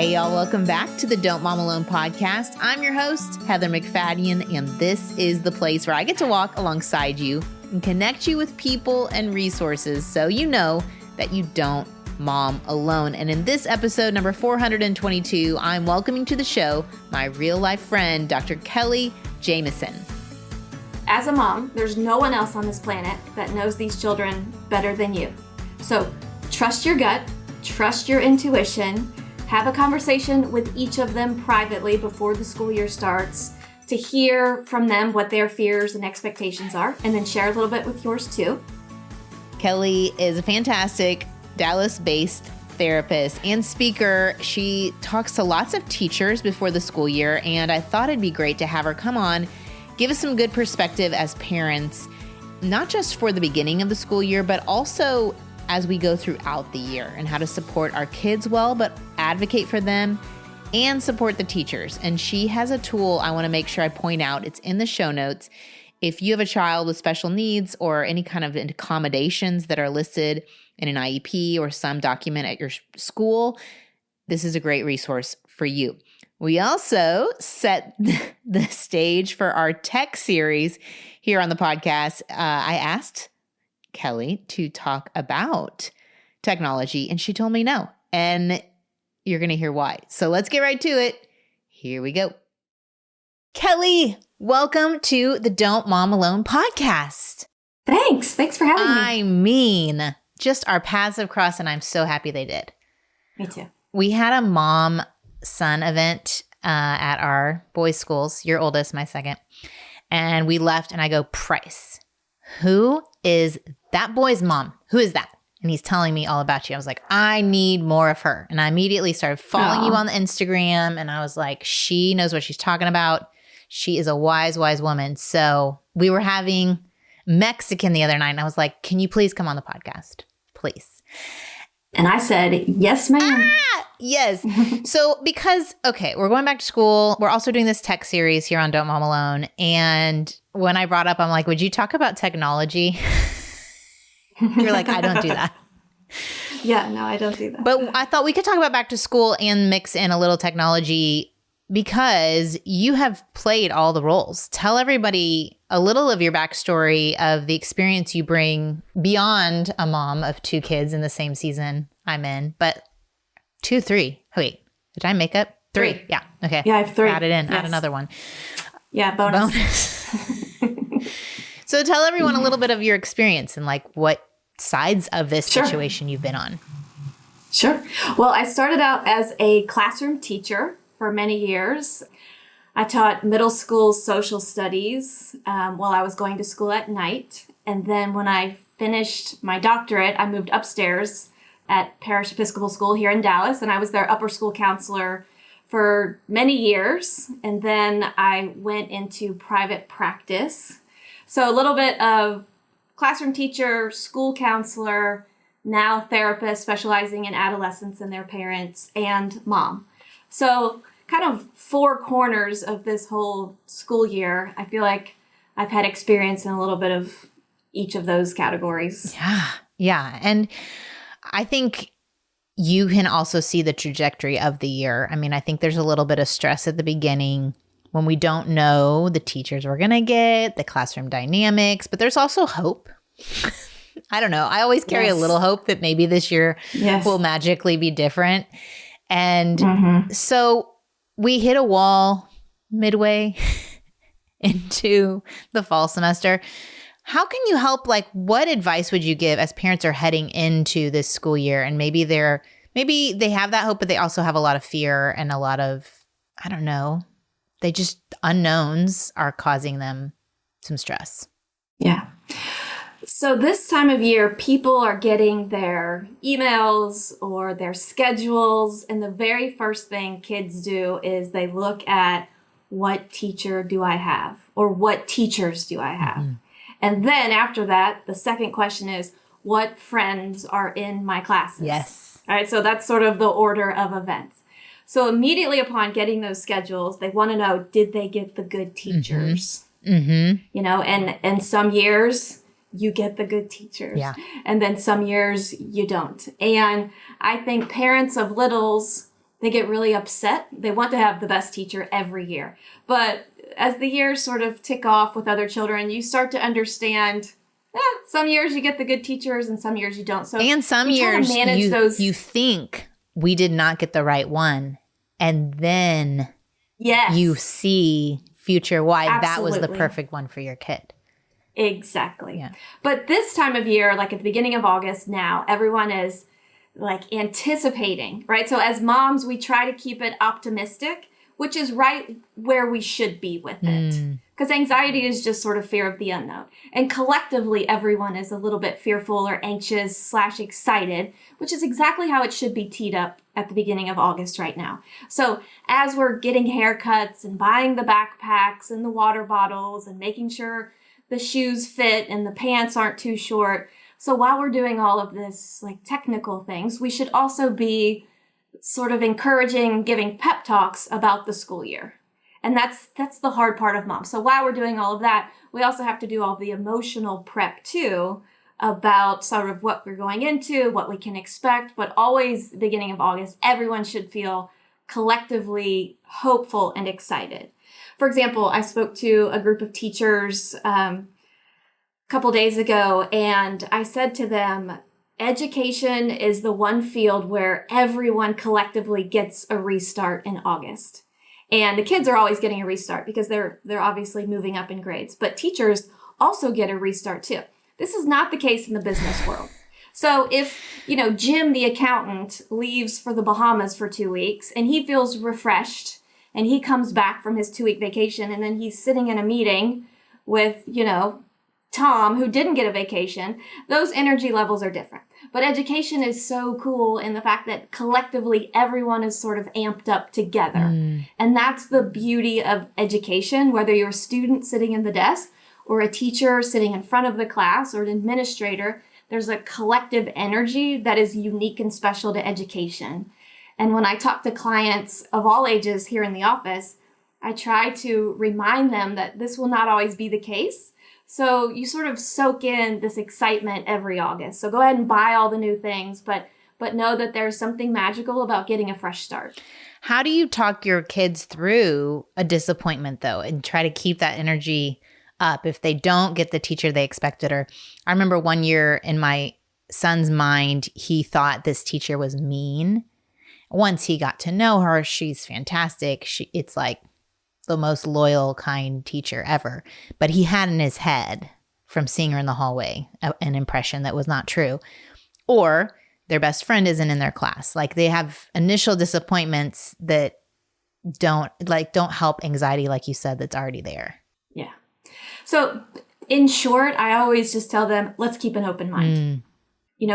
Hey y'all, welcome back to the Don't Mom Alone podcast. I'm your host, Heather McFadden, and this is the place where I get to walk alongside you and connect you with people and resources so you know that you don't mom alone. And in this episode, number 422, I'm welcoming to the show my real life friend, Dr. Kelly Jameson. As a mom, there's no one else on this planet that knows these children better than you. So trust your gut, trust your intuition, have a conversation with each of them privately before the school year starts to hear from them what their fears and expectations are, and then share a little bit with yours too. Kelly is a fantastic Dallas-based therapist and speaker. She talks to lots of teachers before the school year, and I thought it'd be great to have her come on, give us some good perspective as parents, not just for the beginning of the school year, but also as we go throughout the year and how to support our kids well, but advocate for them and support the teachers. And she has a tool I want to make sure I point out. It's in the show notes. If you have a child with special needs or any kind of accommodations that are listed in an IEP or some document at your school, this is a great resource for you. We also set the stage for our tech series here on the podcast. I asked Kelly to talk about technology, and she told me no. And you're going to hear why. So let's get right to it. Here we go. Kelly, welcome to the Don't Mom Alone podcast. Thanks for having me. I mean, just our paths have crossed, and I'm so happy they did. Me too. We had a mom-son event at our boys' schools, your oldest, my second, and we left, and I go, Price, who is that boy's mom? Who is that? And he's telling me all about you. I was like, I need more of her. And I immediately started following you on the Instagram. And I was like, she knows what she's talking about. She is a wise, wise woman. So we were having Mexican the other night. And I was like, can you please come on the podcast? Please. And I said, yes, ma'am. Yes. So because, okay, we're going back to school. We're also doing this tech series here on Don't Mom Alone. And when I brought up, I'm like, would you talk about technology? You're like, I don't do that. Yeah, no, I don't do that. But I thought we could talk about back to school and mix in a little technology because you have played all the roles. Tell everybody a little of your backstory of the experience you bring beyond a mom of two kids in the same season I'm in, but 2, 3. Wait, did I make up 3? Yeah. Okay. Yeah, I have 3. Add it in. Yes. Add another one. Yeah, bonus. So tell everyone a little bit of your experience and like what sides of this situation you've been on. Sure. Well, I started out as a classroom teacher for many years. I taught middle school social studies while I was going to school at night. And then when I finished my doctorate, I moved upstairs at Parish Episcopal School here in Dallas, and I was their upper school counselor for many years. And then I went into private practice. So a little bit of classroom teacher, school counselor, now therapist specializing in adolescents and their parents, and mom. So kind of 4 corners of this whole school year. I feel like I've had experience in a little bit of each of those categories. Yeah. And I think you can also see the trajectory of the year. I mean, I think there's a little bit of stress at the beginning when we don't know the teachers we're going to get, the classroom dynamics, but there's also hope. I don't know. I always carry a little hope that maybe this year will magically be different. And so we hit a wall midway into the fall semester. How can you help? Like, what advice would you give as parents are heading into this school year? And maybe they have that hope, but they also have a lot of fear and a lot of, I don't know, they just unknowns are causing them some stress. Yeah. So this time of year, people are getting their emails or their schedules. And the very first thing kids do is they look at what teacher do I have or what teachers do I have? Mm-hmm. And then after that, the second question is, what friends are in my classes? Yes. All right. So that's sort of the order of events. So immediately upon getting those schedules, they want to know, did they get the good teachers? Mm-hmm. You know, and some years you get the good teachers. And then some years you don't. And I think parents of littles They get really upset. They want to have the best teacher every year. But as the years sort of tick off with other children, you start to understand, some years you get the good teachers and some years you don't. So and some we try to years manage those. you think we did not get the right one. And then Yes. you see future why that was the Absolutely. perfect one for your kid. Exactly. Yeah. But this time of year, like at the beginning of August now, everyone is like anticipating, right? So as moms, we try to keep it optimistic, which is right where we should be with it. Because anxiety is just sort of fear of the unknown. And collectively, everyone is a little bit fearful or anxious / excited, which is exactly how it should be teed up at the beginning of August right now. So as we're getting haircuts and buying the backpacks and the water bottles and making sure the shoes fit and the pants aren't too short. So while we're doing all of this like technical things, we should also be sort of encouraging, giving pep talks about the school year. And that's the hard part of mom. So while we're doing all of that, we also have to do all the emotional prep too about sort of what we're going into, what we can expect. But always beginning of August, everyone should feel collectively hopeful and excited. For example, I spoke to a group of teachers a couple days ago, and I said to them, education is the one field where everyone collectively gets a restart in August. And the kids are always getting a restart because they're obviously moving up in grades, but teachers also get a restart too. This is not the case in the business world. So if, Jim, the accountant, leaves for the Bahamas for 2 weeks and he feels refreshed and he comes back from his 2-week vacation and then he's sitting in a meeting with, Tom, who didn't get a vacation, those energy levels are different. But education is so cool in the fact that collectively everyone is sort of amped up together. And that's the beauty of education, whether you're a student sitting in the desk or a teacher sitting in front of the class or an administrator, there's a collective energy that is unique and special to education. And when I talk to clients of all ages here in the office, I try to remind them that this will not always be the case. So you sort of soak in this excitement every August. So go ahead and buy all the new things, but know that there's something magical about getting a fresh start. How do you talk your kids through a disappointment though, and try to keep that energy up if they don't get the teacher they expected? Or I remember one year in my son's mind, he thought this teacher was mean. Once he got to know her, she's fantastic. It's like the most loyal, kind teacher ever. But he had in his head from seeing her in the hallway an impression that was not true. Or their best friend isn't in their class. Like they have initial disappointments that don't help anxiety, like you said, that's already there. Yeah. So in short, I always just tell them, let's keep an open mind.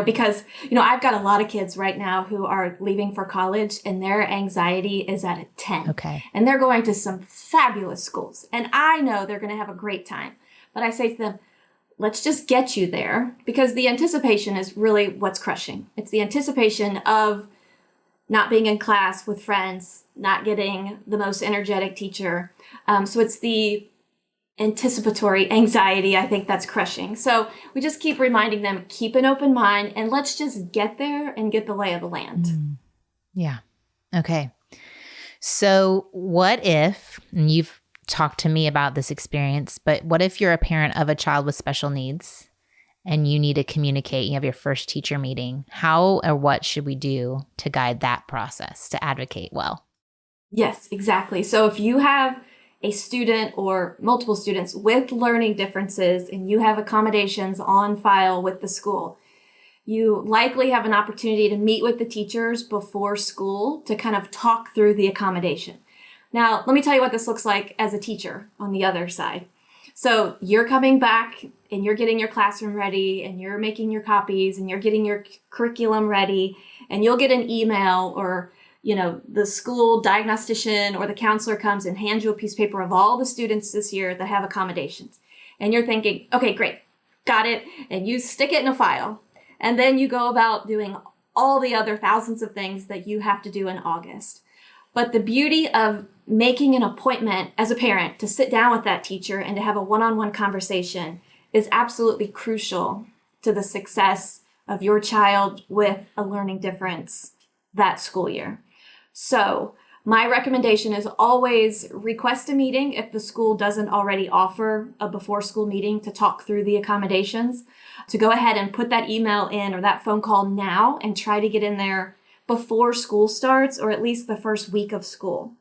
Because, I've got a lot of kids right now who are leaving for college and their anxiety is at a 10. Okay. And they're going to some fabulous schools. And I know they're going to have a great time. But I say to them, let's just get you there, because the anticipation is really what's crushing. It's the anticipation of not being in class with friends, not getting the most energetic teacher. So it's the anticipatory anxiety, I think, that's crushing. So we just keep reminding them, keep an open mind and let's just get there and get the lay of the land. Yeah. Okay. So what if, and you've talked to me about this experience, but what if you're a parent of a child with special needs and you need to communicate, you have your first teacher meeting? How or what should we do to guide that process to advocate well? Yes, exactly. So if you have a student or multiple students with learning differences and you have accommodations on file with the school, you likely have an opportunity to meet with the teachers before school to kind of talk through the accommodation. Now, let me tell you what this looks like as a teacher on the other side. So you're coming back and you're getting your classroom ready and you're making your copies and you're getting your curriculum ready, and you'll get an email or the school diagnostician or the counselor comes and hands you a piece of paper of all the students this year that have accommodations. And you're thinking, okay, great, got it. And you stick it in a file. And then you go about doing all the other thousands of things that you have to do in August. But the beauty of making an appointment as a parent to sit down with that teacher and to have a one-on-one conversation is absolutely crucial to the success of your child with a learning difference that school year. So my recommendation is always request a meeting if the school doesn't already offer a before school meeting to talk through the accommodations, to go ahead and put that email in or that phone call now and try to get in there before school starts, or at least the first week of school.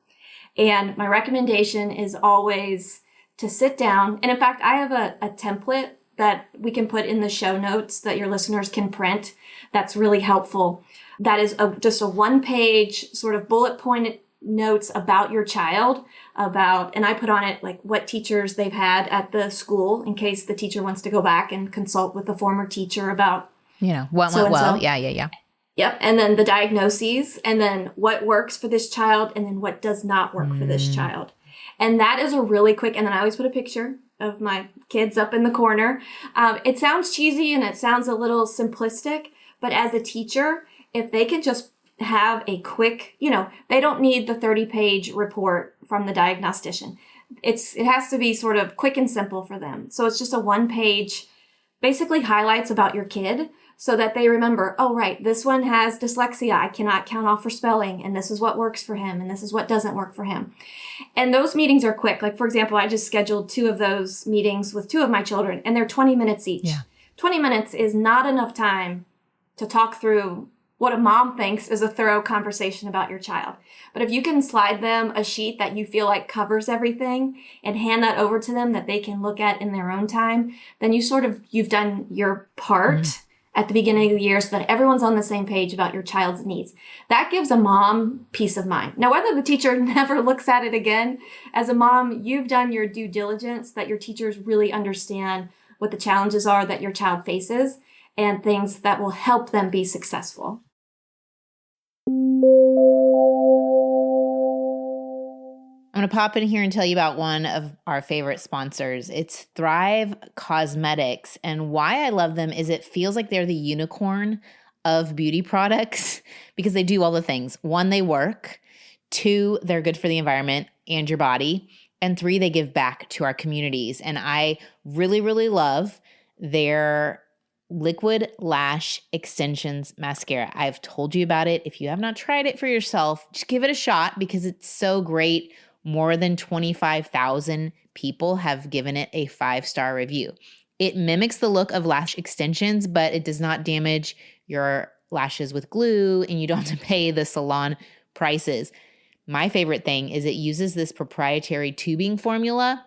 And my recommendation is always to sit down. And in fact, I have a template that we can put in the show notes that your listeners can print. That's really helpful. That is just a one-page sort of bullet point notes about your child, and I put on it like what teachers they've had at the school in case the teacher wants to go back and consult with the former teacher about, what went well. Yeah. Yep. And then the diagnoses, and then what works for this child, and then what does not work for this child. And that is a really quick, and then I always put a picture of my kids up in the corner. It sounds cheesy and it sounds a little simplistic, but as a teacher, if they can just have a quick, they don't need the 30-page report from the diagnostician. It has to be sort of quick and simple for them. So it's just a one-page, basically highlights about your kid so that they remember, oh, right, this one has dyslexia. I cannot count off for spelling, and this is what works for him, and this is what doesn't work for him. And those meetings are quick. Like, for example, I just scheduled 2 of those meetings with 2 of my children, and they're 20 minutes each. Yeah. 20 minutes is not enough time to talk through what a mom thinks is a thorough conversation about your child. But if you can slide them a sheet that you feel like covers everything and hand that over to them that they can look at in their own time, then you've done your part at the beginning of the year so that everyone's on the same page about your child's needs. That gives a mom peace of mind. Now, whether the teacher never looks at it again, as a mom, you've done your due diligence that your teachers really understand what the challenges are that your child faces and things that will help them be successful. I'm going to pop in here and tell you about one of our favorite sponsors. It's Thrive Cosmetics. And why I love them is it feels like they're the unicorn of beauty products because they do all the things. 1, they work. 2, they're good for the environment and your body. And 3, they give back to our communities. And I really, really love their Liquid Lash Extensions Mascara. I've told you about it. If you have not tried it for yourself, just give it a shot because it's so great. More than 25,000 people have given it a 5-star review. It mimics the look of lash extensions, but it does not damage your lashes with glue, and you don't have to pay the salon prices. My favorite thing is it uses this proprietary tubing formula,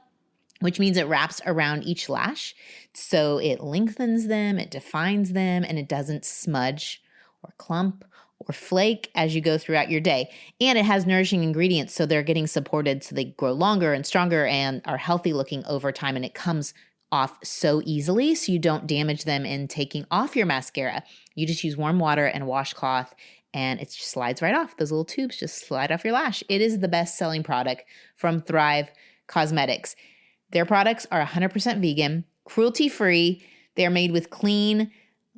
which means it wraps around each lash. So it lengthens them, it defines them, and it doesn't smudge or clump or flake as you go throughout your day. And it has nourishing ingredients, so they're getting supported so they grow longer and stronger and are healthy looking over time. And it comes off so easily so you don't damage them in taking off your mascara. You just use warm water and a washcloth and it just slides right off. Those little tubes just slide off your lash. It is the best-selling product from Thrive Cosmetics. Their products are 100% vegan, cruelty-free. They're made with clean,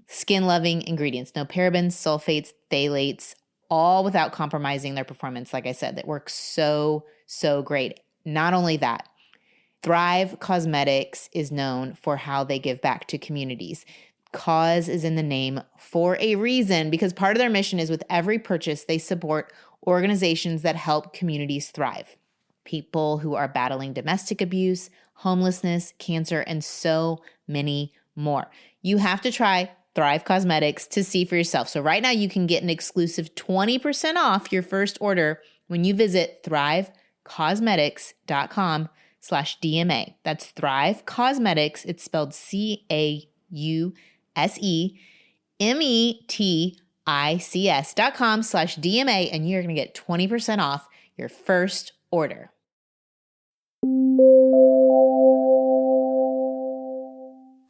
skin-loving ingredients. No parabens, sulfates, phthalates, all without compromising their performance. Like I said, that works so, so great. Not only that, Thrive Cosmetics is known for how they give back to communities. Cause is in the name for a reason, because part of their mission is with every purchase, they support organizations that help communities thrive. People who are battling domestic abuse, homelessness, cancer, and so many more. You have to try Thrive Cosmetics to see for yourself. So right now you can get an exclusive 20% off your first order when you visit thrivecosmetics.com/DMA. That's Thrive Cosmetics. It's spelled CAUSEMETICS.com/DMA, and you're going to get 20% off your first order.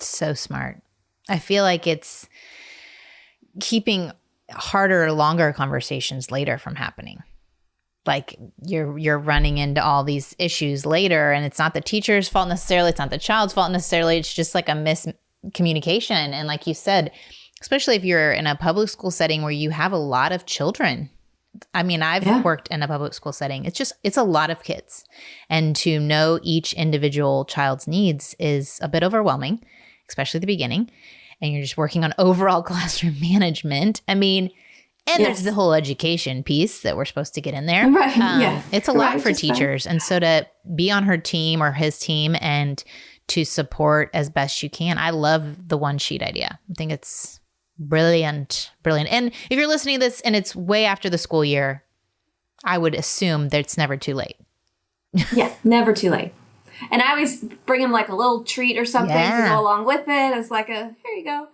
So smart. I feel like it's keeping harder, longer conversations later from happening. Like you're running into all these issues later, and it's not the teacher's fault necessarily. It's not the child's fault necessarily. It's just like a miscommunication. And like you said, especially if you're in a public school setting where you have a lot of children. I mean, I've worked in a public school setting. It's a lot of kids. And to know each individual child's needs is a bit overwhelming, especially at the beginning. And you're just working on overall classroom management. I mean, And there's the whole education piece that we're supposed to get in there. Right. Yeah. It's a lot for teachers. And so to be on her team or his team and to support as best you can. I love the one sheet idea. I think it's brilliant. Brilliant. And if you're listening to this and it's way after the school year, I would assume that it's never too late. Yeah, never too late. And I always bring him like a little treat or something to go along with it. It's like here you go.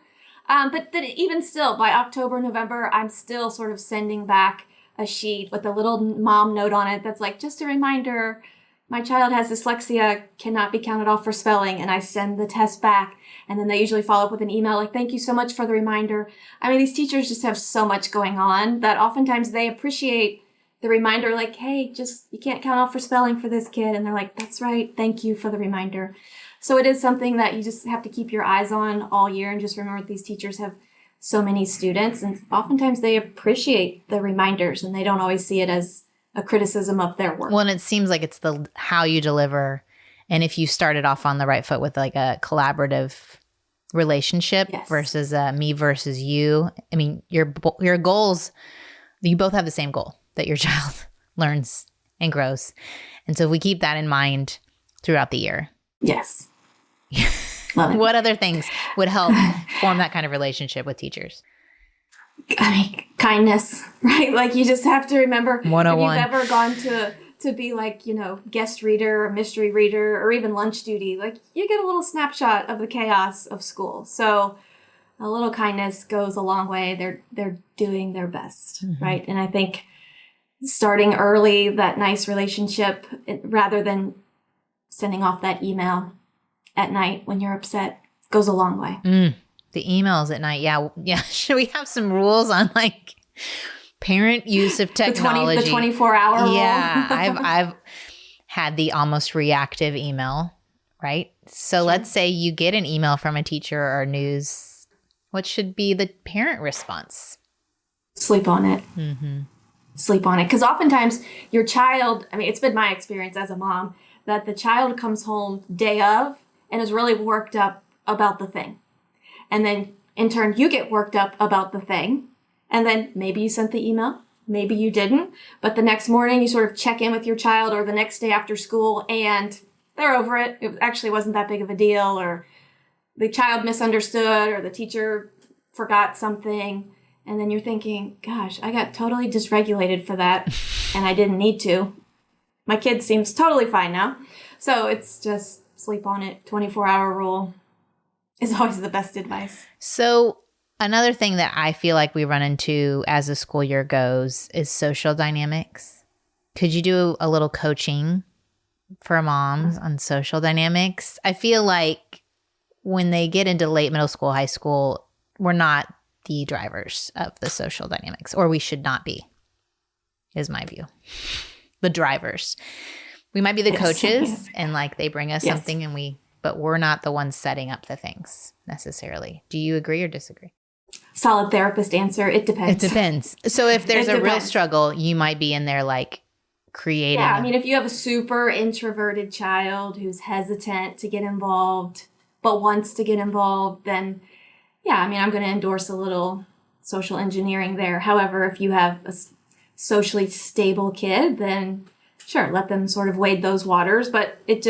But then even still, by October, November, I'm still sort of sending back a sheet with a little mom note on it that's like, just a reminder, my child has dyslexia, cannot be counted off for spelling. And I send the test back. And then they usually follow up with an email like, thank you so much for the reminder. I mean, these teachers just have so much going on that oftentimes they appreciate the reminder, like, hey, just, you can't count off for spelling for this kid. And they're like, that's right. Thank you for the reminder. So it is something that you just have to keep your eyes on all year and just remember that these teachers have so many students and oftentimes they appreciate the reminders and they don't always see it as a criticism of their work. Well, and it seems like it's the how you deliver. And if you started off on the right foot with like a collaborative relationship versus me versus you, I mean, your goals, you both have the same goal, that your child learns and grows. And so if we keep that in mind throughout the year. Yes. Love it. What other things would help form that kind of relationship with teachers? I mean, kindness, right? Like you just have to remember 101. If you've ever gone to be like, guest reader or mystery reader or even lunch duty, like you get a little snapshot of the chaos of school. So a little kindness goes a long way. They're doing their best, right? And I think starting early, that nice relationship, rather than sending off that email at night when you're upset, goes a long way. The emails at night. Yeah. Should we have some rules on like parent use of technology? The 24-hour rule. Yeah. I've had the almost reactive email, right? So let's say you get an email from a teacher or news. What should be the parent response? Sleep on it. Sleep on it. Because oftentimes your child, I mean, it's been my experience as a mom, that the child comes home day of and is really worked up about the thing. And then in turn, you get worked up about the thing. And then maybe you sent the email, maybe you didn't. But the next morning you sort of check in with your child or the next day after school and they're over it. It actually wasn't that big of a deal, or the child misunderstood or the teacher forgot something. And then you're thinking, gosh, I got totally dysregulated for that and I didn't need to. My kid seems totally fine now. So it's just sleep on it. 24-hour rule is always the best advice. So another thing that I feel like we run into as the school year goes is social dynamics. Could you do a little coaching for moms on social dynamics? I feel like when they get into late middle school, high school, we're not the drivers of the social dynamics, or we should not be, is my view. The drivers. We might be the coaches and like they bring us something but we're not the ones setting up the things necessarily. Do you agree or disagree? Solid therapist answer. It depends. It depends. So if there's a real struggle, you might be in there like creating. Yeah, I mean, if you have a super introverted child who's hesitant to get involved, but wants to get involved, then yeah, I mean, I'm going to endorse a little social engineering there. However, if you have a socially stable kid, then sure, let them sort of wade those waters, but it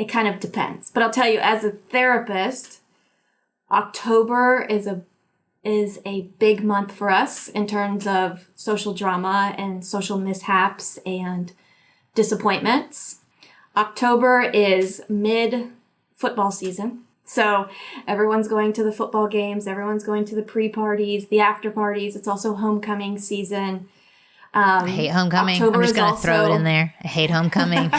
kind of depends. But I'll tell you, as a therapist, October is a big month for us in terms of social drama and social mishaps and disappointments. October is mid-football season. So everyone's going to the football games, everyone's going to the pre-parties, the after-parties. It's also homecoming season. I hate homecoming. October I'm just going to throw it in there. I hate homecoming.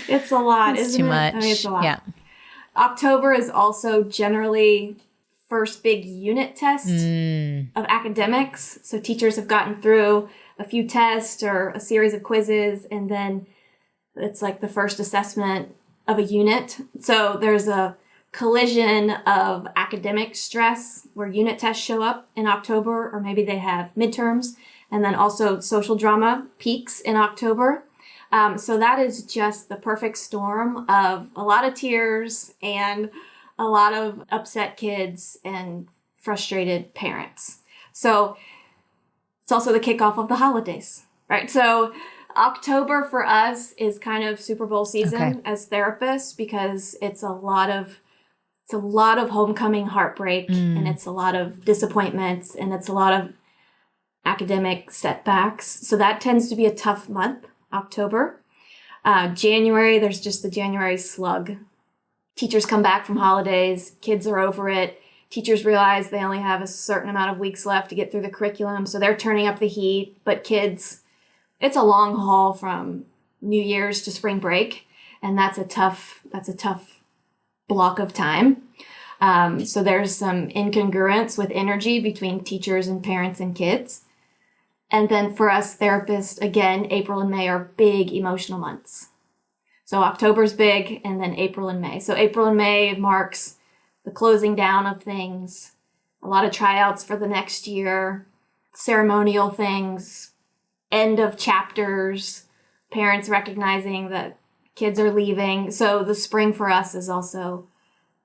It's a lot, it's isn't too it? much. I mean, it's a lot. Yeah. October is also generally first big unit test of academics. So teachers have gotten through a few tests or a series of quizzes, and then it's like the first assessment of a unit. So there's a collision of academic stress where unit tests show up in October, or maybe they have midterms, and then also social drama peaks in October. So that is just the perfect storm of a lot of tears and a lot of upset kids and frustrated parents. So it's also the kickoff of the holidays, right? So October for us is kind of Super Bowl season as therapists because it's a lot of homecoming heartbreak and it's a lot of disappointments and it's a lot of academic setbacks. So that tends to be a tough month, October. January, there's just the January slug. Teachers come back from holidays, kids are over it. Teachers realize they only have a certain amount of weeks left to get through the curriculum, so they're turning up the heat. But kids, it's a long haul from New Year's to spring break, and that's a tough block of time. So there's some incongruence with energy between teachers and parents and kids. And then for us therapists, again, April and May are big emotional months. So October's big, and then April and May. So April and May marks the closing down of things, a lot of tryouts for the next year, ceremonial things, end of chapters, parents recognizing that kids are leaving. So the spring for us is also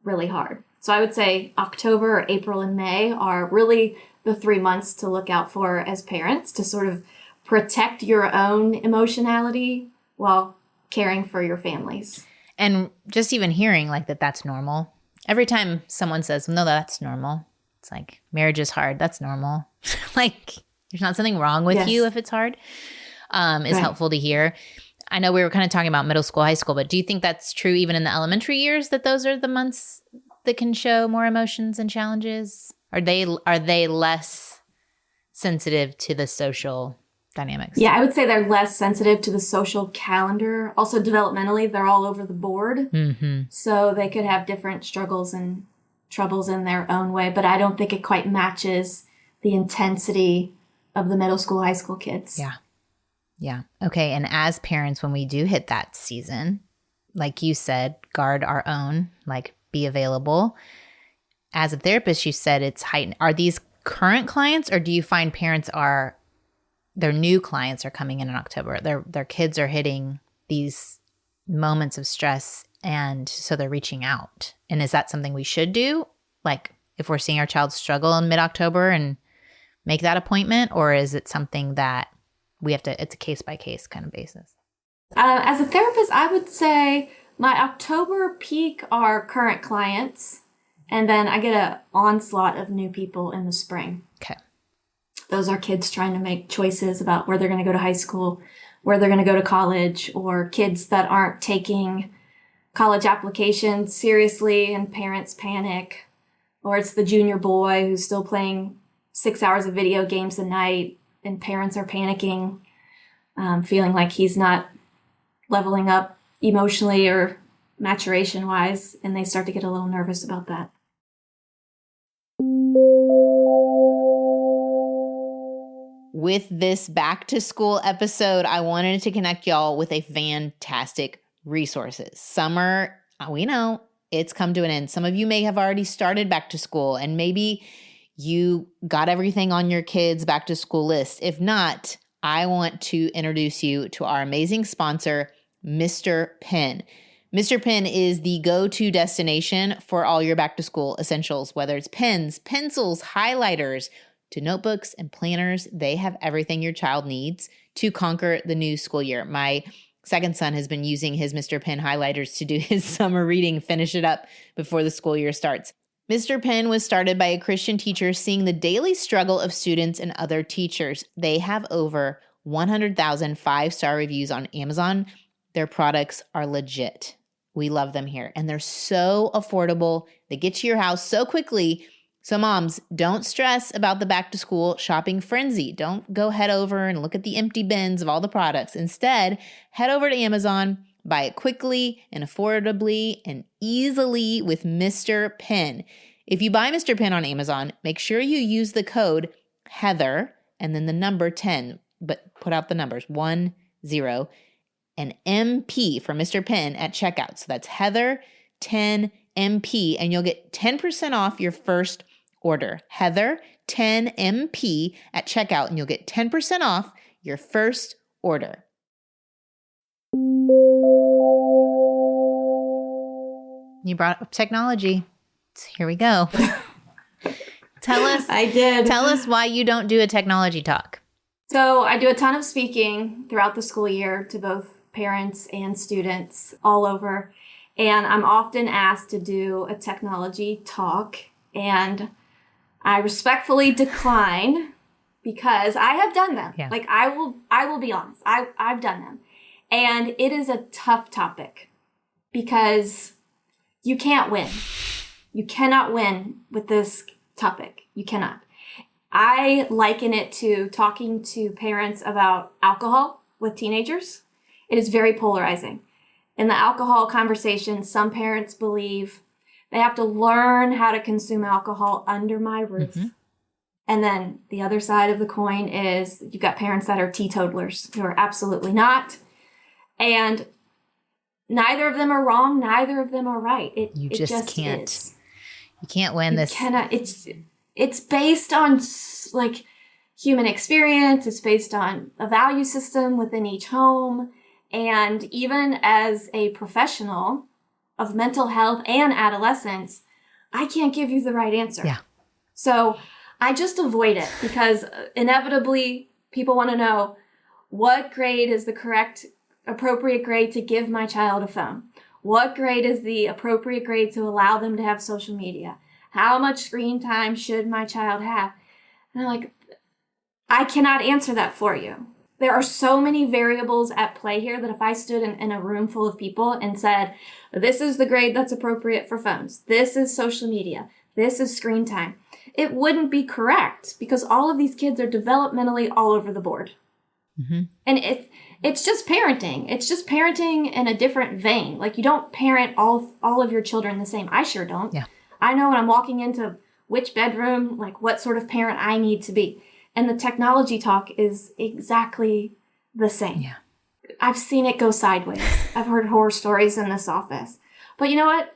really hard. So I would say October, April, and May are really the 3 months to look out for as parents to sort of protect your own emotionality while caring for your families. And just even hearing like that's normal. Every time someone says, no, that's normal. It's like, marriage is hard. That's normal. Like, there's not something wrong with you if it's hard, is helpful to hear. I know we were kind of talking about middle school, high school, but do you think that's true even in the elementary years, that those are the months that can show more emotions and challenges? Are they less sensitive to the social dynamics? Yeah, I would say they're less sensitive to the social calendar. Also, developmentally, they're all over the board. Mm-hmm. So they could have different struggles and troubles in their own way, but I don't think it quite matches the intensity of the middle school, high school kids. Yeah. Yeah. Okay. And as parents, when we do hit that season, like you said, guard our own, like be available. As a therapist, you said it's heightened. Are these current clients, or do you find parents their new clients are coming in October? Their kids are hitting these moments of stress, and so they're reaching out. And is that something we should do? Like if we're seeing our child struggle in mid-October and make that appointment, or is it something that we have to, it's a case-by-case kind of basis? As a therapist, I would say my October peak are current clients, and then I get an onslaught of new people in the spring. Okay. Those are kids trying to make choices about where they're going to go to high school, where they're going to go to college, or kids that aren't taking college applications seriously and parents panic. Or it's the junior boy who's still playing 6 hours of video games a night and parents are panicking, feeling like he's not leveling up emotionally or maturation-wise, and they start to get a little nervous about that. With this back to school episode, I wanted to connect y'all with a fantastic resources. Summer, we know it's come to an end. Some of you may have already started back to school, and maybe you got everything on your kids' back to school list. If not, I want to introduce you to our amazing sponsor, Mr. Pen. Mr. Pen is the go-to destination for all your back to school essentials, whether it's pens, pencils, highlighters, to notebooks and planners. They have everything your child needs to conquer the new school year. My second son has been using his Mr. Pen highlighters to do his summer reading, finish it up before the school year starts. Mr. Pen was started by a Christian teacher seeing the daily struggle of students and other teachers. They have over 100,000 5-star reviews on Amazon. Their products are legit. We love them here. And they're so affordable. They get to your house so quickly. So moms, don't stress about the back to school shopping frenzy. Don't go head over and look at the empty bins of all the products. Instead, head over to Amazon, buy it quickly and affordably and easily with Mr. Pen. If you buy Mr. Pen on Amazon, make sure you use the code Heather and then the number 10, but put out the numbers 10 and MP for Mr. Pen at checkout. So that's Heather 10 MP, and you'll get 10% off your first order. Heather 10 MP at checkout, and you'll get 10% off your first order. You brought up technology. So here we go. I did. Tell us why you don't do a technology talk. So I do a ton of speaking throughout the school year to both parents and students all over. And I'm often asked to do a technology talk. And I respectfully decline because I have done them. Yeah. Like I will be honest. I've done them. And it is a tough topic because you can't win. You cannot win with this topic. You cannot. I liken it to talking to parents about alcohol with teenagers. It is very polarizing. In the alcohol conversation, some parents believe they have to learn how to consume alcohol under my roof. Mm-hmm. And then the other side of the coin is you've got parents that are teetotalers who are absolutely not. And neither of them are wrong. Neither of them are right. You just can't. Is. You can't win this. Cannot. It's based on like human experience. It's based on a value system within each home. And even as a professional of mental health and adolescence, I can't give you the right answer. Yeah. So I just avoid it because inevitably people want to know what grade is the correct, appropriate grade to give my child a phone? What grade is the appropriate grade to allow them to have social media? How much screen time should my child have? And I'm like, I cannot answer that for you. There are so many variables at play here that if I stood in a room full of people and said, this is the grade that's appropriate for phones, this is social media, this is screen time, it wouldn't be correct because all of these kids are developmentally all over the board. Mm-hmm. And it's just parenting. It's just parenting in a different vein. Like you don't parent all of your children the same. I sure don't. Yeah. I know when I'm walking into which bedroom, like what sort of parent I need to be. And the technology talk is exactly the same. Yeah. I've seen it go sideways. I've heard horror stories in this office. But you know what?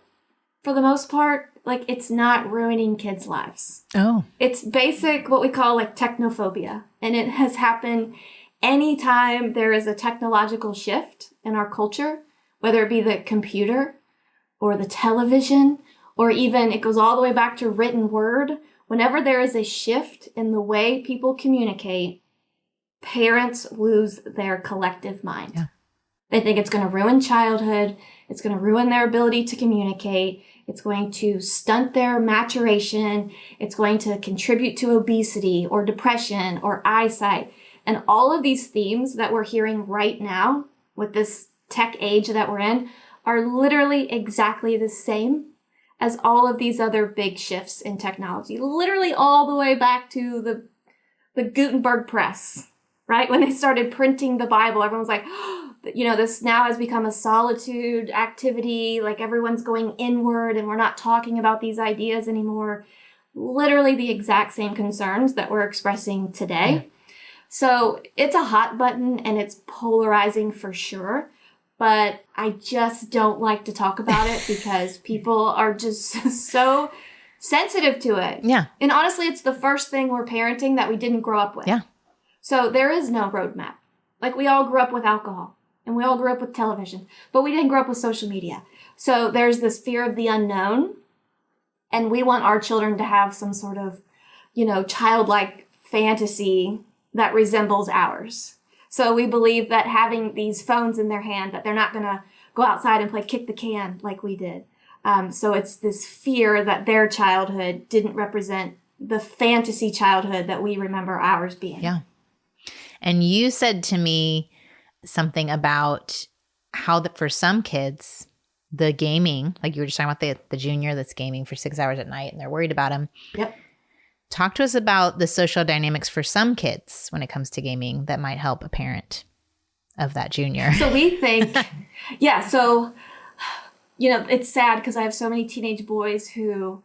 For the most part, like it's not ruining kids' lives. Oh. It's basic, what we call like technophobia. And it has happened anytime there is a technological shift in our culture, whether it be the computer or the television, or even it goes all the way back to written word. Whenever there is a shift in the way people communicate, parents lose their collective mind. Yeah. They think it's going to ruin childhood. It's going to ruin their ability to communicate. It's going to stunt their maturation. It's going to contribute to obesity or depression or eyesight. And all of these themes that we're hearing right now with this tech age that we're in are literally exactly the same as all of these other big shifts in technology, literally all the way back to the Gutenberg press, right? When they started printing the Bible, everyone was like, oh, this now has become a solitude activity. Like everyone's going inward and we're not talking about these ideas anymore. Literally the exact same concerns that we're expressing today. Yeah. So it's a hot button and it's polarizing for sure. But I just don't like to talk about it because people are just so sensitive to it. Yeah. And honestly, it's the first thing we're parenting that we didn't grow up with. Yeah. So there is no roadmap. Like we all grew up with alcohol and we all grew up with television, but we didn't grow up with social media. So there's this fear of the unknown. And we want our children to have some sort of, childlike fantasy that resembles ours. So we believe that having these phones in their hand, that they're not going to go outside and play kick the can like we did. So it's this fear that their childhood didn't represent the fantasy childhood that we remember ours being. Yeah. And you said to me something about how that for some kids, the gaming, like you were just talking about the junior that's gaming for 6 hours at night and they're worried about him. Yep. Talk to us about the social dynamics for some kids when it comes to gaming that might help a parent of that junior. So we think, it's sad because I have so many teenage boys who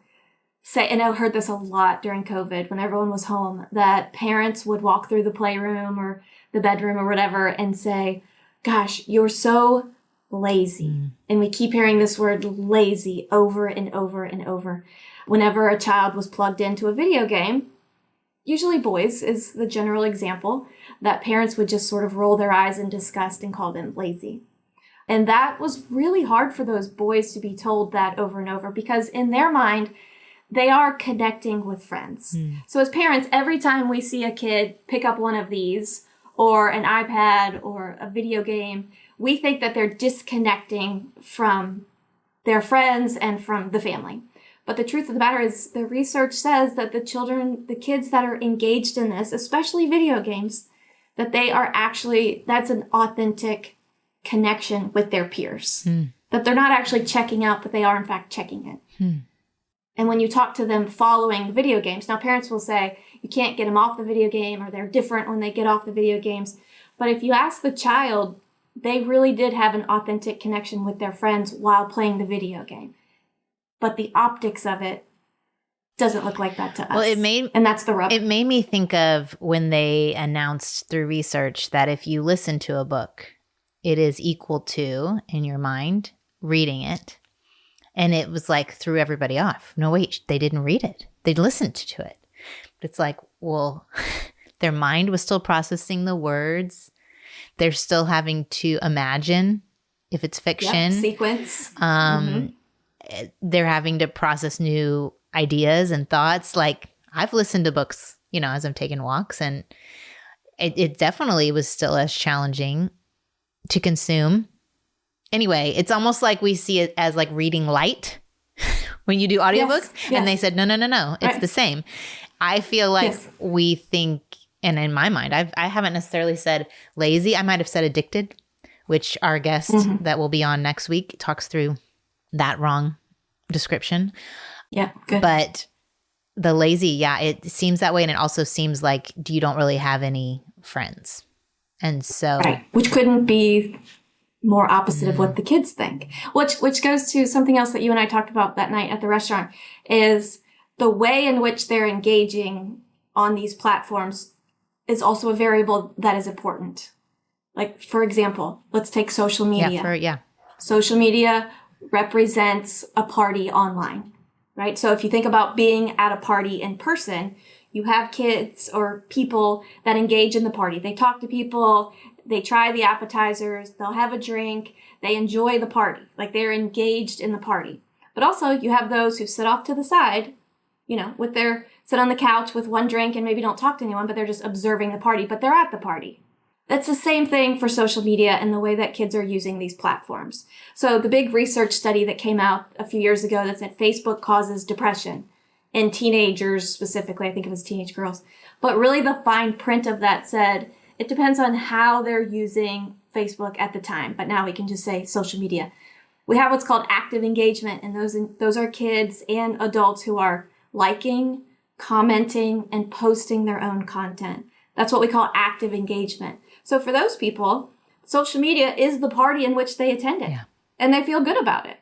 say, and I've heard this a lot during COVID when everyone was home, that parents would walk through the playroom or the bedroom or whatever and say, gosh, you're so lazy. Mm. And we keep hearing this word lazy over and over and over. Whenever a child was plugged into a video game, usually boys is the general example, that parents would just sort of roll their eyes in disgust and call them lazy. And that was really hard for those boys to be told that over and over because in their mind, they are connecting with friends. So as parents, every time we see a kid pick up one of these or an iPad or a video game, we think that they're disconnecting from their friends and from the family. But the truth of the matter is the research says that the kids that are engaged in this, especially video games, that they are actually, that's an authentic connection with their peers. That they're not actually checking out, but they are in fact checking in. And when you talk to them following the video games, now parents will say you can't get them off the video game or they're different when they get off the video games. But if you ask the child, they really did have an authentic connection with their friends while playing the video game. But the optics of it doesn't look like that to us. Well, and that's the rub. It made me think of when they announced through research that if you listen to a book, it is equal to, in your mind, reading it. And it was like threw everybody off. No, wait, they didn't read it. They listened to it. But it's like, well, their mind was still processing the words. They're still having to imagine if it's fiction. Sequence. They're having to process new ideas and thoughts. Like I've listened to books, as I'm taking walks, and it definitely was still as challenging to consume. Anyway, it's almost like we see it as like reading light when you do audiobooks. Yes. And they said, no, it's the same. I feel like we think, and in my mind, I haven't necessarily said lazy. I might have said addicted, which our guest that will be on next week talks through that wrong description. Yeah, good. But the lazy, it seems that way. And it also seems like you don't really have any friends. And so. Right, which couldn't be more opposite of what the kids think, which goes to something else that you and I talked about that night at the restaurant, is the way in which they're engaging on these platforms is also a variable that is important. Like, for example, let's take social media. Social media represents a party online, right? So if you think about being at a party in person, you have kids or people that engage in the party. They talk to people, they try the appetizers, they'll have a drink, they enjoy the party, like they're engaged in the party. But also you have those who sit off to the side, sit on the couch with one drink and maybe don't talk to anyone, but they're just observing the party, but they're at the party. That's the same thing for social media and the way that kids are using these platforms. So the big research study that came out a few years ago that said Facebook causes depression in teenagers specifically, I think it was teenage girls. But really the fine print of that said, it depends on how they're using Facebook at the time. But now we can just say social media. We have what's called active engagement, and those are kids and adults who are liking, commenting, and posting their own content. That's what we call active engagement. So for those people, social media is the party in which they attended, and they feel good about it.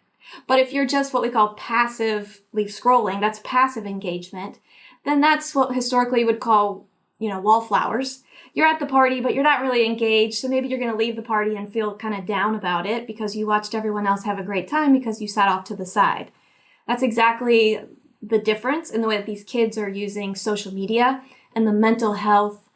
But if you're just what we call passively scrolling, that's passive engagement, then that's what historically we would call, wallflowers. You're at the party, but you're not really engaged. So maybe you're going to leave the party and feel kind of down about it because you watched everyone else have a great time because you sat off to the side. That's exactly the difference in the way that these kids are using social media and the mental health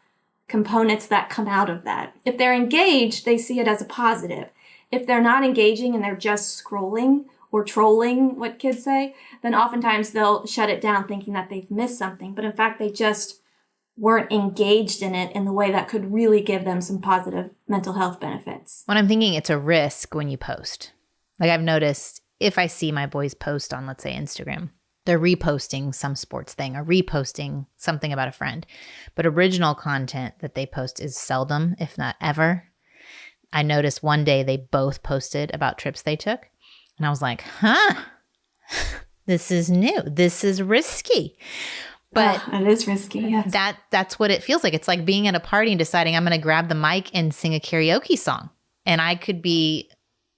components that come out of that. If they're engaged, they see it as a positive. If they're not engaging and they're just scrolling or trolling, what kids say, then oftentimes they'll shut it down thinking that they've missed something. But in fact, they just weren't engaged in it in the way that could really give them some positive mental health benefits. When I'm thinking it's a risk when you post. Like I've noticed if I see my boys post on, let's say, Instagram, they're reposting some sports thing or reposting something about a friend. But original content that they post is seldom, if not ever. I noticed one day they both posted about trips they took. And I was like, this is new. This is risky. But it is risky, yes. That's what it feels like. It's like being at a party and deciding I'm going to grab the mic and sing a karaoke song. And I could be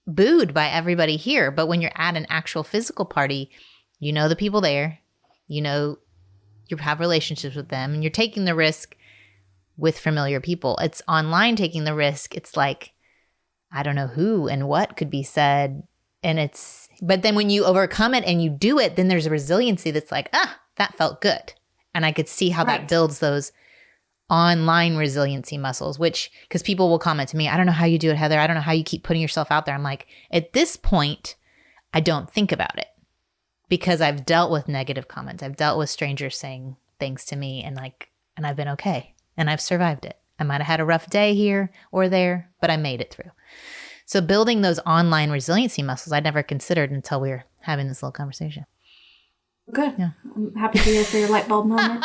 booed by everybody here. But when you're at an actual physical party, you know the people there. You know you have relationships with them. And you're taking the risk with familiar people. It's online taking the risk. It's like, I don't know who and what could be said. But then when you overcome it and you do it, then there's a resiliency that's like, that felt good. And I could see how that builds those online resiliency muscles, because people will comment to me, I don't know how you do it, Heather. I don't know how you keep putting yourself out there. I'm like, at this point, I don't think about it. because I've dealt with negative comments. I've dealt with strangers saying things to me and I've been okay and I've survived it. I might have had a rough day here or there, but I made it through. So building those online resiliency muscles, I'd never considered until we were having this little conversation. Good. Yeah. I'm happy to hear for your light bulb moment.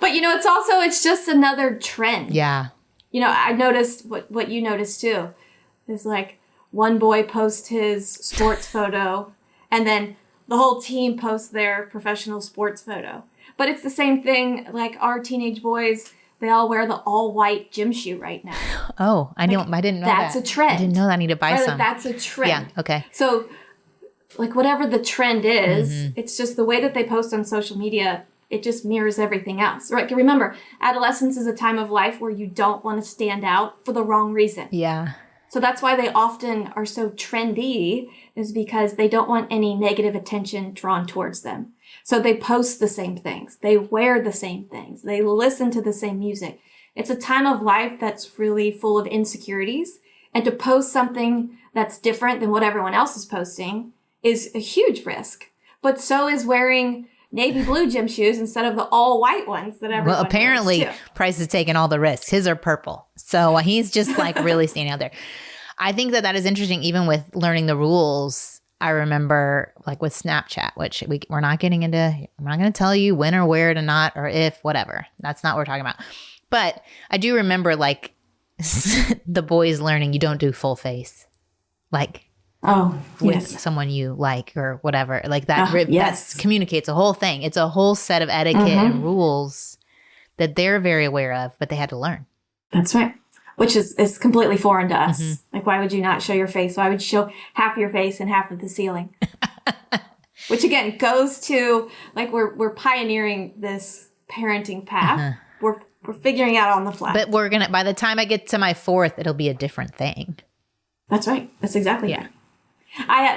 But, it's just another trend. Yeah. I noticed what you noticed too is like one boy posts his sports photo and then the whole team posts their professional sports photo. But it's the same thing. Like our teenage boys, they all wear the all white gym shoe right now. Oh, I didn't know that. That's a trend. I didn't know that. I need to buy some. That's a trend. Yeah. Okay. So like whatever the trend is, it's just the way that they post on social media. It just mirrors everything else. Right? Remember, adolescence is a time of life where you don't want to stand out for the wrong reason. Yeah. So that's why they often are so trendy, is because they don't want any negative attention drawn towards them. So they post the same things. They wear the same things. They listen to the same music. It's a time of life that's really full of insecurities. And to post something that's different than what everyone else is posting is a huge risk. But so is wearing navy blue gym shoes instead of the all white ones that everyone apparently wears too. Price is taking all the risks. His are purple. So he's just really standing out there. I think that is interesting. Even with learning the rules, I remember with Snapchat, which we're not getting into. I'm not going to tell you when or where to not, or if, whatever. That's not what we're talking about. But I do remember the boys learning you don't do full face. With someone you like or whatever, that communicates a whole thing. It's a whole set of etiquette and rules that they're very aware of, but they had to learn. That's right. Which is completely foreign to us. Why would you not show your face? Why would you show half your face and half of the ceiling? Which again goes to we're pioneering this parenting path. We're figuring out on the fly. But by the time I get to my fourth, it'll be a different thing. That's right. That's exactly right.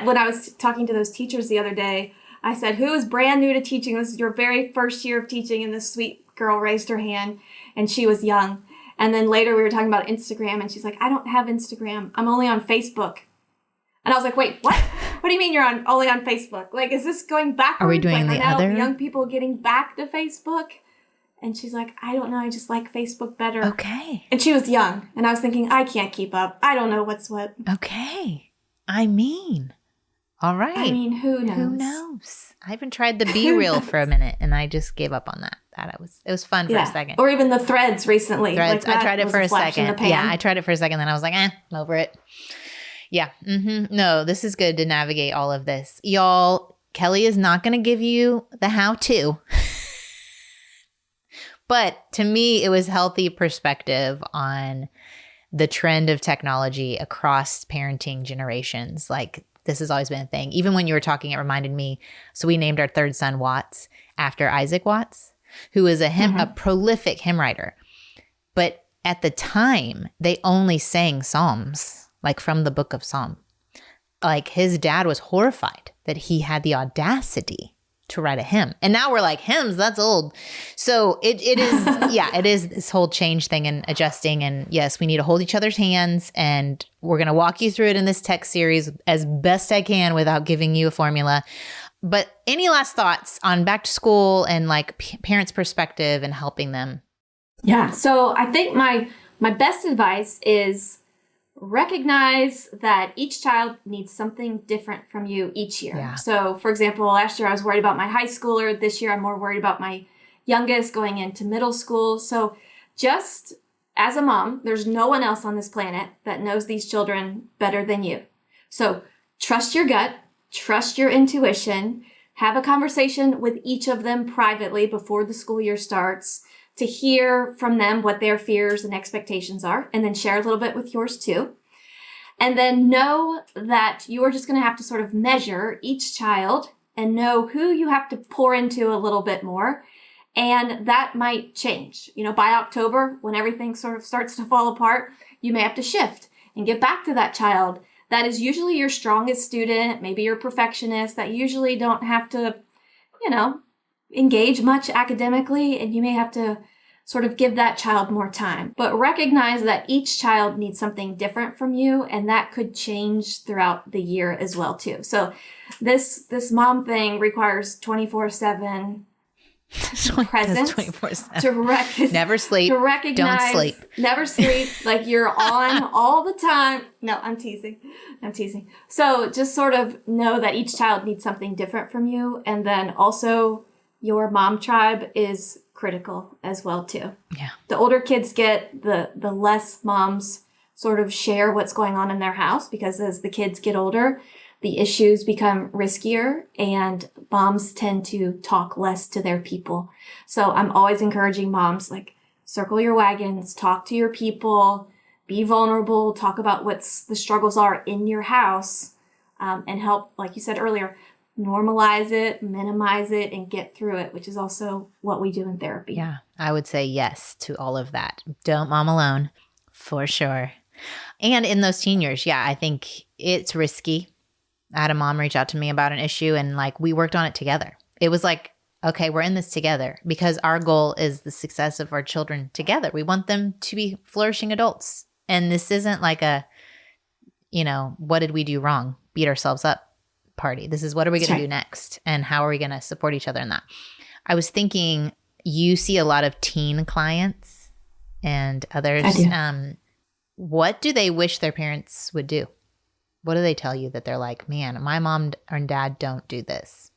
When I was talking to those teachers the other day, I said, who is brand new to teaching? This is your very first year of teaching. And this sweet girl raised her hand and she was young. And then later we were talking about Instagram and she's like, I don't have Instagram. I'm only on Facebook. And I was like, wait, what? What do you mean you're only on Facebook? Is this going backwards? Are we doing the other? Young people getting back to Facebook? And she's like, I don't know. I just like Facebook better. Okay. And she was young. And I was thinking, I can't keep up. I don't know what's what. Okay. All right. Who knows? Who knows? I haven't tried the Be Real for a minute, and I just gave up on that. It was fun for a second. Or even the Threads recently. Threads. I tried it for a second. Yeah, I tried it for a second, then I was like, I'm over it. Yeah. No, this is good to navigate all of this. Y'all, Kelly is not going to give you the how-to. But to me, it was healthy perspective on the trend of technology across parenting generations. This has always been a thing. Even when you were talking, it reminded me. So we named our third son Watts after Isaac Watts, who is a prolific hymn writer. But at the time, they only sang psalms, from the book of Psalm. His dad was horrified that he had the audacity to write a hymn. And now we're like, hymns, that's old. So it is, it is this whole change thing and adjusting. And yes, we need to hold each other's hands. And we're going to walk you through it in this tech series as best I can without giving you a formula. But any last thoughts on back to school and parents' perspective and helping them? Yeah. So I think my best advice is recognize that each child needs something different from you each year. Yeah. So, for example, last year I was worried about my high schooler. This year I'm more worried about my youngest going into middle school. So just as a mom, there's no one else on this planet that knows these children better than you. So trust your gut, trust your intuition, have a conversation with each of them privately before the school year starts to hear from them what their fears and expectations are, and then share a little bit with yours too. And then know that you are just going to have to sort of measure each child and know who you have to pour into a little bit more. And that might change. By October, when everything sort of starts to fall apart, you may have to shift and get back to that child. That is usually your strongest student, maybe your perfectionist that usually don't have to, engage much academically. And you may have to sort of give that child more time. But recognize that each child needs something different from you, and that could change throughout the year as well too. So this mom thing requires 24/7 presence 24/7. to Never sleep. To recognize, don't sleep. Never sleep. Like you're on all the time. No, I'm teasing. So just sort of know that each child needs something different from you. And then also your mom tribe is critical as well too. Yeah. The older kids get, the less moms sort of share what's going on in their house, because as the kids get older, the issues become riskier and moms tend to talk less to their people. So I'm always encouraging moms, like, circle your wagons, talk to your people, be vulnerable, talk about what's the struggles are in your house, and help, like you said earlier, normalize it, minimize it, and get through it, which is also what we do in therapy. Yeah, I would say yes to all of that. Don't mom alone, for sure. And in those teen years, yeah, I think it's risky. I had a mom reach out to me about an issue, and like we worked on it together. It was like, okay, we're in this together, because our goal is the success of our children together. We want them to be flourishing adults. And this isn't like a, what did we do wrong? Beat ourselves up party. This is, what are we going to do next? And how are we going to support each other in that? I was thinking, you see a lot of teen clients and others. I do. What do they wish their parents would do? What do they tell you that they're like, man, my mom and dad don't do this?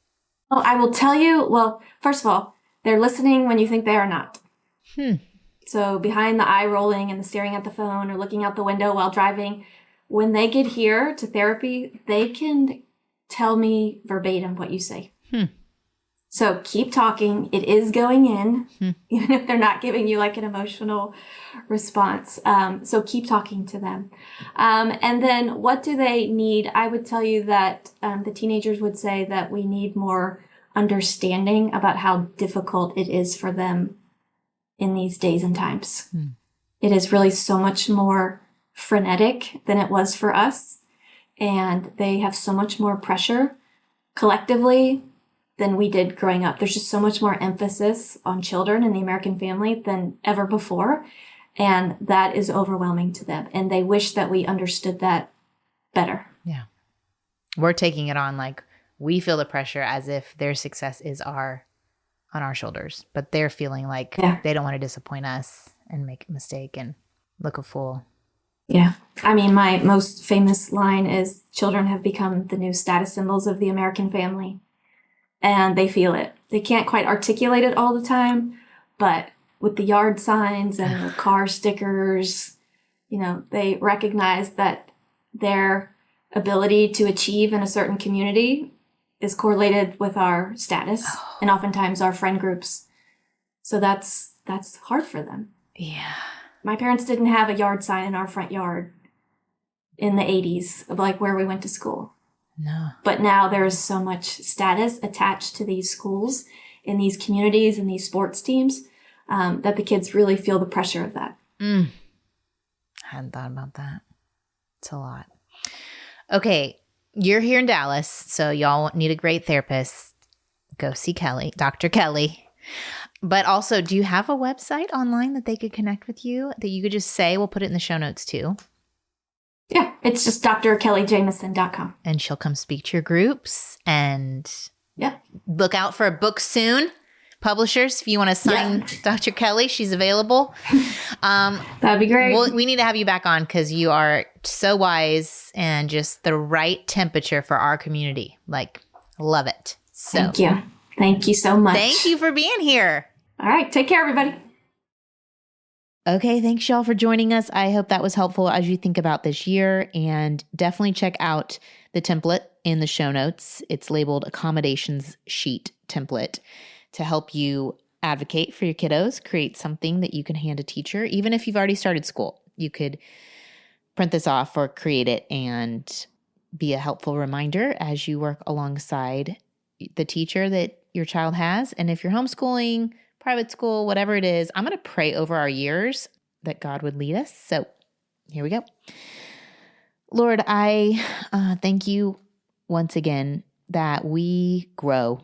Well, I will tell you, well, first of all, they're listening when you think they are not. So behind the eye rolling and the staring at the phone or looking out the window while driving, when they get here to therapy, they can tell me verbatim what you say. So keep talking. It is going in, even if they're not giving you like an emotional response. So keep talking to them. And then what do they need? I would tell you that the teenagers would say that we need more understanding about how difficult it is for them in these days and times. It is really so much more frenetic than it was for us. And they have so much more pressure collectively than we did growing up. There's just so much more emphasis on children in the American family than ever before. And that is overwhelming to them. And they wish that we understood that better. Yeah. We're taking it on like we feel the pressure as if their success is on our shoulders, but they're feeling like they don't want to disappoint us and make a mistake and look a fool. Yeah. I mean, my most famous line is, children have become the new status symbols of the American family. And they feel it. They can't quite articulate it all the time, but with the yard signs and the car stickers, they recognize that their ability to achieve in a certain community is correlated with our status and oftentimes our friend groups. So that's hard for them. Yeah. My parents didn't have a yard sign in our front yard in the 80s, like where we went to school. No. But now there is so much status attached to these schools, in these communities, and these sports teams, that the kids really feel the pressure of that. I hadn't thought about that. It's a lot. Okay, you're here in Dallas, so y'all need a great therapist. Go see Kelly, Dr. Kelly. But also, do you have a website online that they could connect with you, that you could just say? We'll put it in the show notes too. Yeah, it's just drkellyjameson.com. And she'll come speak to your groups, and look out for a book soon. Publishers, if you want to sign Dr. Kelly, she's available. That'd be great. We need to have you back on, because you are so wise and just the right temperature for our community. Like, love it. So, thank you. Thank you so much. Thank you for being here. All right. Take care, everybody. Okay, thanks y'all for joining us. I hope that was helpful as you think about this year, and definitely check out the template in the show notes. It's labeled Accommodations Sheet Template to help you advocate for your kiddos, create something that you can hand a teacher. Even if you've already started school, you could print this off or create it and be a helpful reminder as you work alongside the teacher that your child has. And if you're homeschooling, private school, whatever it is, I'm going to pray over our years that God would lead us. So here we go. Lord, I thank you once again that we grow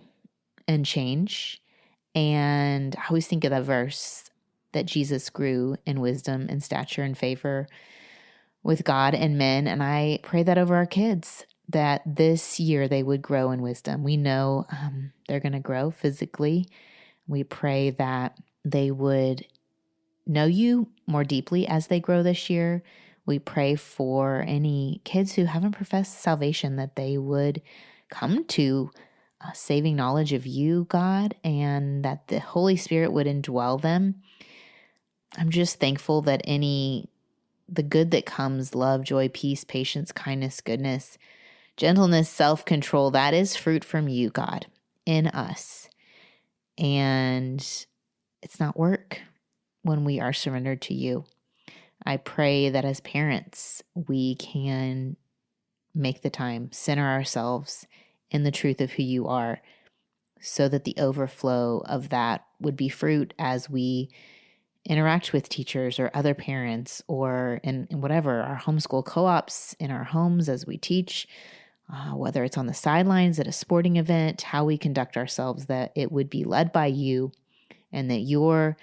and change. And I always think of that verse that Jesus grew in wisdom and stature and favor with God and men. And I pray that over our kids, that this year they would grow in wisdom. We know they're going to grow physically. We pray that they would know you more deeply as they grow this year. We pray for any kids who haven't professed salvation, that they would come to saving knowledge of you, God, and that the Holy Spirit would indwell them. I'm just thankful that the good that comes, love, joy, peace, patience, kindness, goodness, gentleness, self-control, that is fruit from you, God, in us. And it's not work when we are surrendered to you. I pray that as parents, we can make the time, center ourselves in the truth of who you are, so that the overflow of that would be fruit as we interact with teachers or other parents, or in whatever, our homeschool co-ops, in our homes as we teach, whether it's on the sidelines at a sporting event, how we conduct ourselves, that it would be led by you, and that your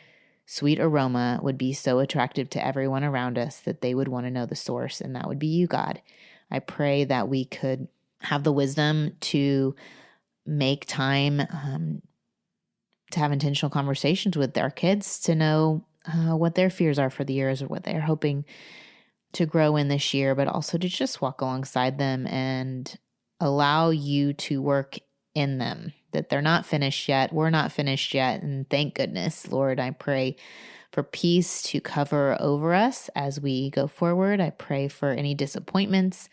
sweet aroma would be so attractive to everyone around us that they would want to know the source, and that would be you, God. I pray that we could have the wisdom to make time to have intentional conversations with our kids, to know what their fears are for the years, or what they're hoping to grow in this year, but also to just walk alongside them and allow you to work in them, that they're not finished yet. We're not finished yet. And thank goodness, Lord, I pray for peace to cover over us as we go forward. I pray for any disappointments,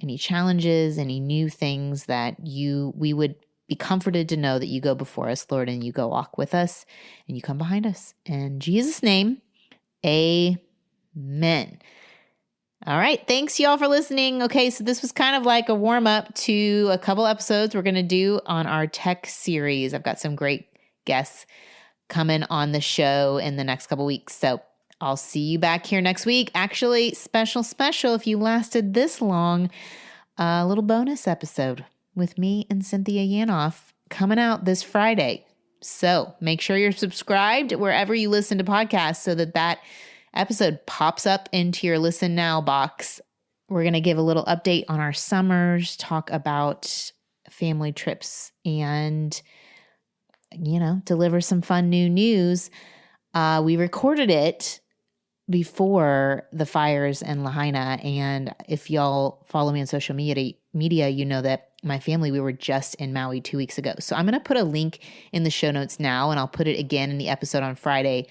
any challenges, any new things, that we would be comforted to know that you go before us, Lord, and you go walk with us, and you come behind us. In Jesus' name, amen. All right. Thanks, y'all, for listening. Okay, so this was kind of like a warm-up to a couple episodes we're going to do on our tech series. I've got some great guests coming on the show in the next couple weeks. So I'll see you back here next week. Actually, special, if you lasted this long, a little bonus episode with me and Cynthia Yanoff coming out this Friday. So make sure you're subscribed wherever you listen to podcasts, so that episode pops up into your Listen Now box. We're going to give a little update on our summers, talk about family trips, and, deliver some fun new news. We recorded it before the fires in Lahaina, and if y'all follow me on social media, you know that my family, we were just in Maui 2 weeks ago. So I'm going to put a link in the show notes now, and I'll put it again in the episode on Friday,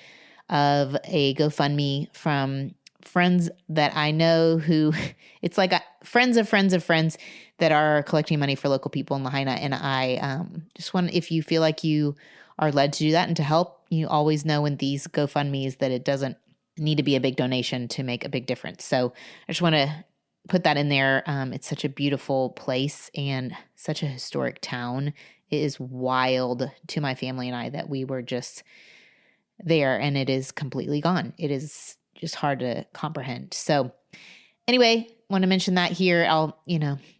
of a GoFundMe from friends that I know who, it's like friends of friends of friends that are collecting money for local people in Lahaina. And I just want, if you feel like you are led to do that and to help, you always know in these GoFundMes that it doesn't need to be a big donation to make a big difference. So I just want to put that in there. It's such a beautiful place and such a historic town. It is wild to my family and I that we were just there and it is completely gone. It is just hard to comprehend. So anyway, want to mention that here. I'll,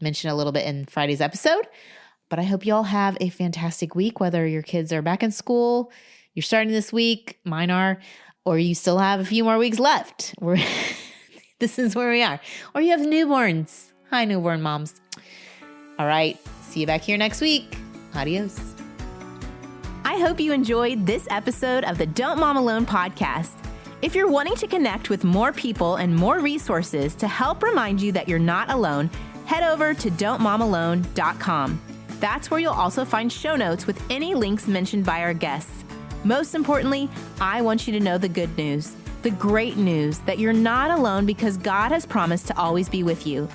mention a little bit in Friday's episode, but I hope you all have a fantastic week, whether your kids are back in school, you're starting this week, mine are, or you still have a few more weeks left. This is where we are. Or you have newborns. Hi, newborn moms. All right. See you back here next week. Adios. I hope you enjoyed this episode of the Don't Mom Alone podcast. If you're wanting to connect with more people and more resources to help remind you that you're not alone, head over to don'tmomalone.com. That's where you'll also find show notes with any links mentioned by our guests. Most importantly, I want you to know the good news, the great news that you're not alone because God has promised to always be with you.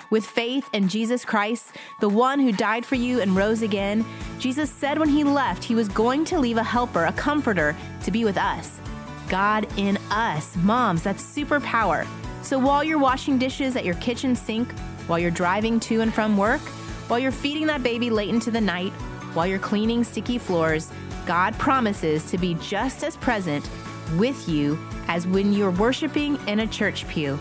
With faith in Jesus Christ, the one who died for you and rose again, Jesus said when he left, he was going to leave a helper, a comforter, to be with us. God in us. Moms, that's superpower. So while you're washing dishes at your kitchen sink, while you're driving to and from work, while you're feeding that baby late into the night, while you're cleaning sticky floors, God promises to be just as present with you as when you're worshiping in a church pew.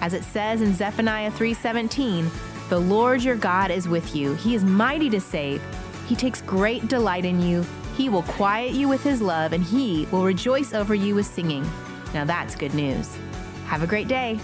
As it says in Zephaniah 3:17, the Lord your God is with you. He is mighty to save. He takes great delight in you. He will quiet you with his love, and he will rejoice over you with singing. Now that's good news. Have a great day.